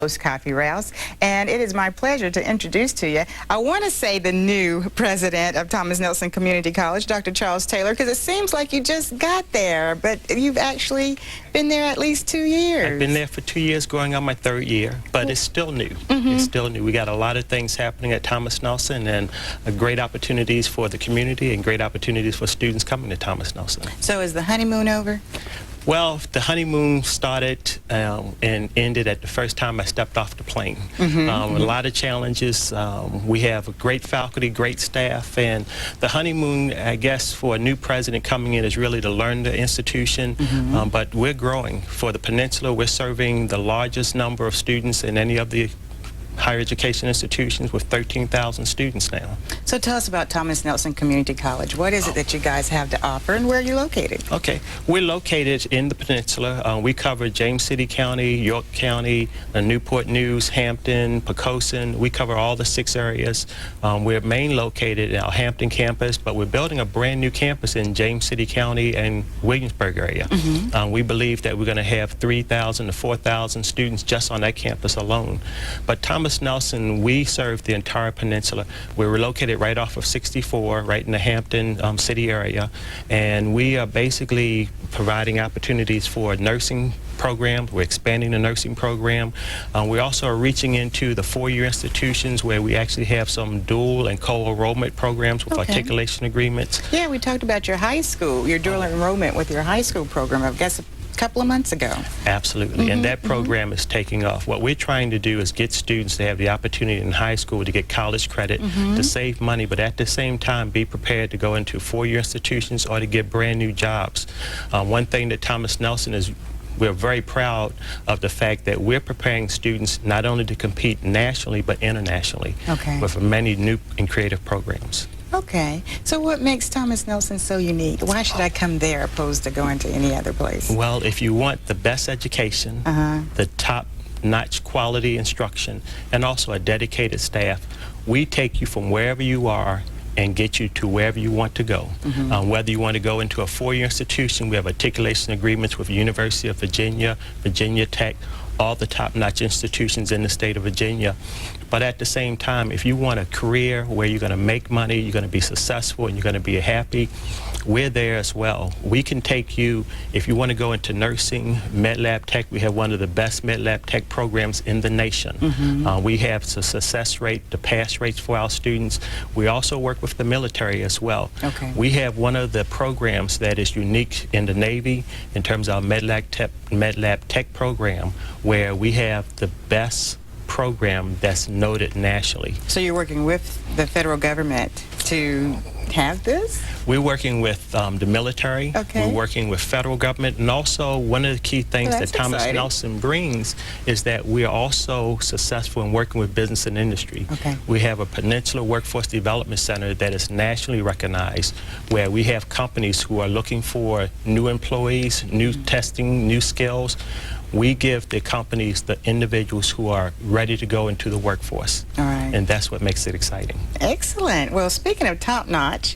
host, Coffee Rouse, and it is my pleasure to introduce to you, I want to say the new president of Thomas Nelson Community College, Dr. Charles Taylor, because it seems like you just got there, but you've actually been there at least 2 years. I've been there for 2 years, going on my 3rd year, but it's still new. It's still new. We got a lot of things happening at Thomas Nelson, and great opportunities for the community and great opportunities for students coming to Thomas Nelson. So is the honeymoon over? Well, the honeymoon started and ended at the first time I stepped off the plane. A lot of challenges. We have a great faculty, great staff, and the honeymoon, I guess, for a new president coming in is really to learn the institution, but we're growing. For the peninsula, we're serving the largest number of students in any of the higher education institutions with 13,000 students now. So tell us about Thomas Nelson Community College. What is it that you guys have to offer, and where are you located? Okay, we're located in the peninsula. We cover James City County, York County, Newport News, Hampton, Poquoson. We cover all the 6 areas. We're main located in our Hampton campus, but we're building a brand new campus in James City County and Williamsburg area. We believe that we're going to have 3,000 to 4,000 students just on that campus alone. But Thomas Nelson, we serve the entire peninsula. We're located right off of 64, right in the Hampton city area, and we are basically providing opportunities for nursing programs. We're expanding the nursing program. We also are reaching into the 4-year institutions where we actually have some dual and co-enrollment programs with articulation agreements. Yeah, we talked about your high school, your dual enrollment with your high school program, I guess, couple of months ago. Absolutely, and that program is taking off. What we're trying to do is get students to have the opportunity in high school to get college credit, to save money, but at the same time be prepared to go into 4-year institutions or to get brand new jobs. One thing that Thomas Nelson is, we're very proud of the fact that we're preparing students not only to compete nationally but internationally with many new and creative programs. Okay, so what makes Thomas Nelson so unique? Why should I come there opposed to going to any other place? Well, if you want the best education, the top-notch quality instruction, and also a dedicated staff, we take you from wherever you are and get you to wherever you want to go. Whether you want to go into a 4-year institution, we have articulation agreements with the University of Virginia, Virginia Tech, all the top-notch institutions in the state of Virginia. But at the same time, if you want a career where you're going to make money, you're going to be successful, and you're going to be happy, we're there as well. We can take you, if you want to go into nursing, med-lab tech, we have one of the best med-lab tech programs in the nation. We have the success rate, the pass rates for our students. We also work with the military as well. We have one of the programs that is unique in the Navy in terms of our med-lab tech program, where we have the best program that's noted nationally. So you're working with the federal government to have this? We're working with the military, we're working with federal government, and also one of the key things that Thomas Nelson brings is that we are also successful in working with business and industry. We have a Peninsula Workforce Development Center that is nationally recognized, where we have companies who are looking for new employees, new testing, new skills. We give the companies the individuals who are ready to go into the workforce. And that's what makes it exciting. Excellent. Well, speaking of top-notch,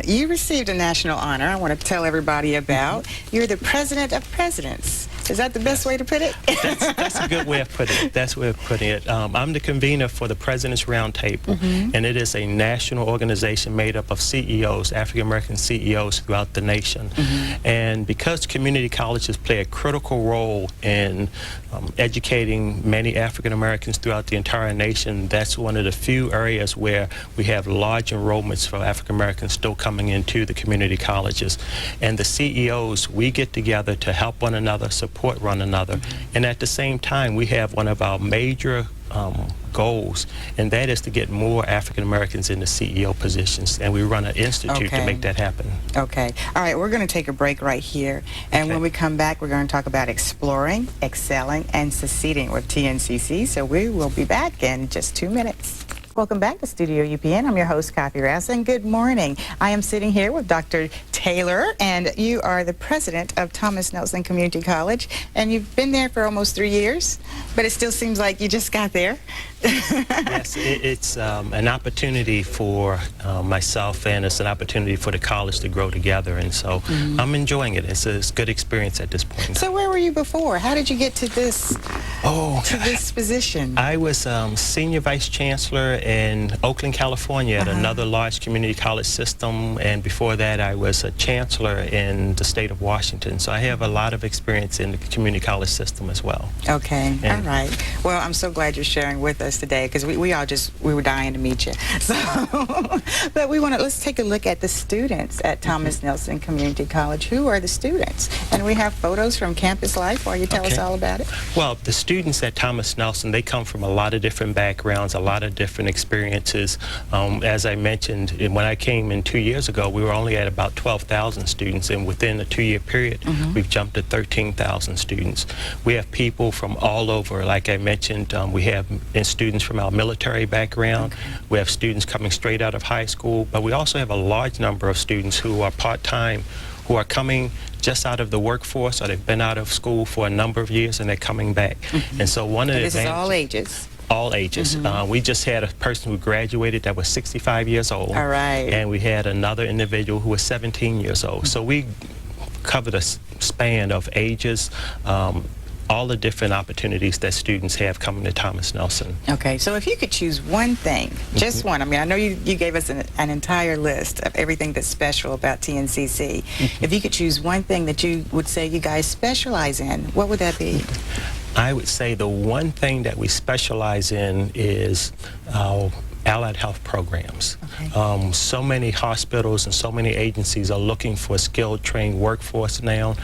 you received a national honor I want to tell everybody about. You're the President of Presidents. Is that the best way to put it? That's a good way of putting it. That's a way of putting it. I'm the convener for the President's Roundtable, and it is a national organization made up of CEOs, African-American CEOs throughout the nation. And because community colleges play a critical role in educating many African-Americans throughout the entire nation, that's one of the few areas where we have large enrollments for African-Americans still coming into the community colleges. And the CEOs, we get together to help one another, support one another, and at the same time we have one of our major goals, and that is to get more African Americans in the CEO positions, and we run an institute to make that happen. All right, we're going to take a break right here, and when we come back we're going to talk about exploring, excelling, and succeeding with TNCC, so we will be back in just 2 minutes. Welcome back to Studio UPN. I'm your host, Coffee Rouse, and good morning. I am sitting here with Dr. Taylor, and you are the president of Thomas Nelson Community College, and you've been there for almost 3 years, but it still seems like you just got there. Yes, it's an opportunity for myself, and it's an opportunity for the college to grow together, and so I'm enjoying it. It's a good experience at this point. So where were you before? How did you get to this position? I was Senior Vice Chancellor in Oakland, California at another large community college system, and before that I was a Chancellor in the state of Washington. So I have a lot of experience in the community college system as well. Okay, And all right. Well, I'm so glad you're sharing with us today, because we were dying to meet you. So, but let's take a look at the students at Thomas Nelson Community College. Who are the students? And we have photos from campus life. Will you tell us all about it? Well, the students at Thomas Nelson, they come from a lot of different backgrounds, a lot of different experiences. As I mentioned, when I came in 2 years ago, we were only at about 12,000 students, and within a 2-year period, we've jumped to 13,000 students. We have people from all over. Like I mentioned, we have students from our military background. We have students coming straight out of high school, but we also have a large number of students who are part-time, who are coming just out of the workforce, or they've been out of school for a number of years and they're coming back. And so one of the This is all ages. All ages. We just had a person who graduated that was 65 years old. All right. And we had another individual who was 17 years old. So we covered a span of ages, all the different opportunities that students have coming to Thomas Nelson. Okay, so if you could choose one thing, just one. I mean, I know you gave us an entire list of everything that's special about TNCC. If you could choose one thing that you would say you guys specialize in, what would that be? I would say the one thing that we specialize in is our allied health programs. So many hospitals and so many agencies are looking for a skilled, trained workforce now.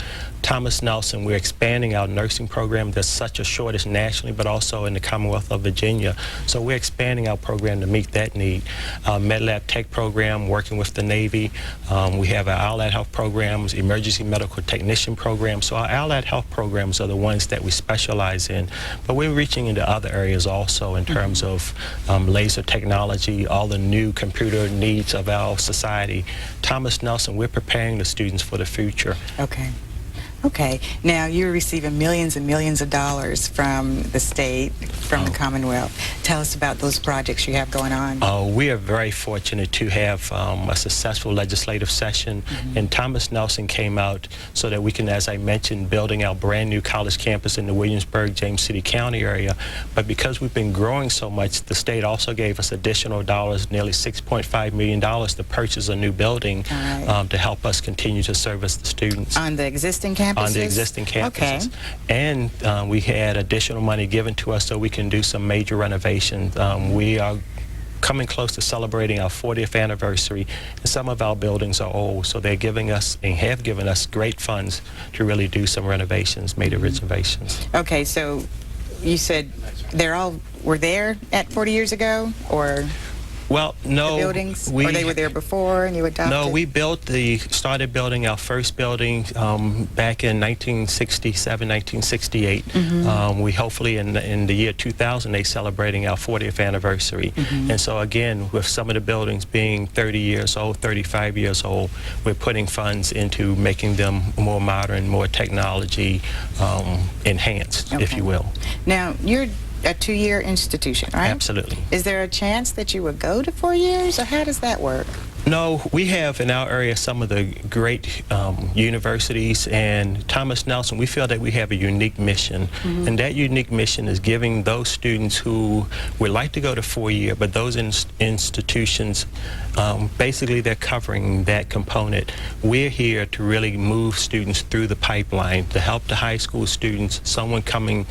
Thomas Nelson, we're expanding our nursing program. There's such a shortage nationally, but also in the Commonwealth of Virginia. So we're expanding our program to meet that need. MedLab Tech program, working with the Navy. We have our allied health programs, emergency medical technician programs. So our allied health programs are the ones that we specialize in. But we're reaching into other areas also in terms of laser technology, all the new computer needs of our society. Thomas Nelson, we're preparing the students for the future. Okay. Now, you're receiving millions and millions of dollars from the state, from the Commonwealth. Tell us about those projects you have going on. We are very fortunate to have a successful legislative session, and Thomas Nelson came out so that we can, as I mentioned, building our brand new college campus in the Williamsburg, James City County area. But because we've been growing so much, the state also gave us additional dollars, nearly $6.5 million, to purchase a new building to help us continue to service the students. On the existing campuses? On the existing campuses. And we had additional money given to us so we can do some major renovations. We are coming close to celebrating our 40th anniversary, and some of our buildings are old, so they're giving us and have given us great funds to really do some renovations, major renovations. Okay, so you said were there at 40 years ago, or? Well, no. The buildings? Or they were there before and you adopted? No, we started building our first building back in 1967, 1968. We hopefully in the year 2000, they celebrating our 40th anniversary. And so again, with some of the buildings being 30 years old, 35 years old, we're putting funds into making them more modern, more technology enhanced, if you will. Now, you're a 2-year institution, right? Absolutely. Is there a chance that you would go to 4 years, or how does that work? No, we have in our area some of the great universities, and Thomas Nelson, we feel that we have a unique mission, and that unique mission is giving those students who would like to go to 4-year, but those institutions, basically they're covering that component. We're here to really move students through the pipeline, to help the high school students, someone coming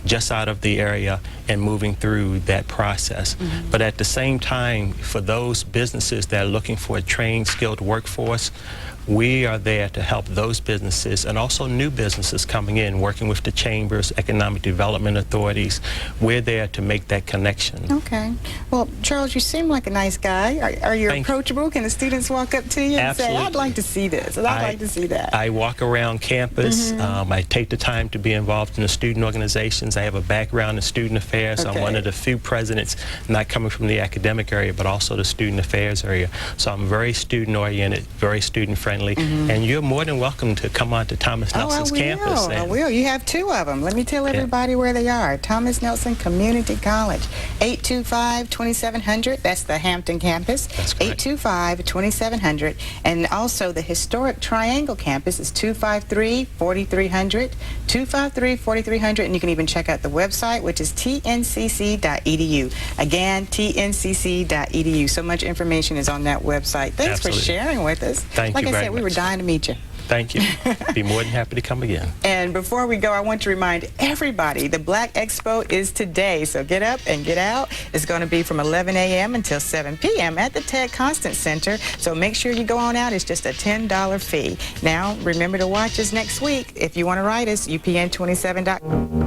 just out of the area and moving through that process. But at the same time, for those businesses that are looking for a trained, skilled workforce, we are there to help those businesses and also new businesses coming in, working with the chambers, economic development authorities. We're there to make that connection. Okay. Well, Charles, you seem like a nice guy. Are you approachable? Can the students walk up to you and say, I'd like to see this, and I'd like to see that? I walk around campus. I take the time to be involved in the student organizations. I have a background in student affairs. affairs. So I'm Okay. one of the few presidents not coming from the academic area, but also the student affairs area. So I'm very student-oriented, very student-friendly, and you're more than welcome to come on to Thomas Nelson's campus. I will. You have two of them. Let me tell everybody where they are. Thomas Nelson Community College, 825-2700. That's the Hampton campus. That's correct. 825-2700. And also the historic Triangle campus is 253-4300. 253-4300. And you can even check out the website, which is tncc.edu. Again, tncc.edu. So much information is on that website. Thanks Absolutely. for sharing with us. Thank like you I very said, we were much. dying to meet you. Thank you. Be more than happy to come again. And before we go, I want to remind everybody the Black Expo is today. So get up and get out. It's going to be from 11 a.m. until 7 p.m. at the Ted Constant Center. So make sure you go on out. It's just a $10 fee. Now, remember to watch us next week. If you want to write us, UPN27.com.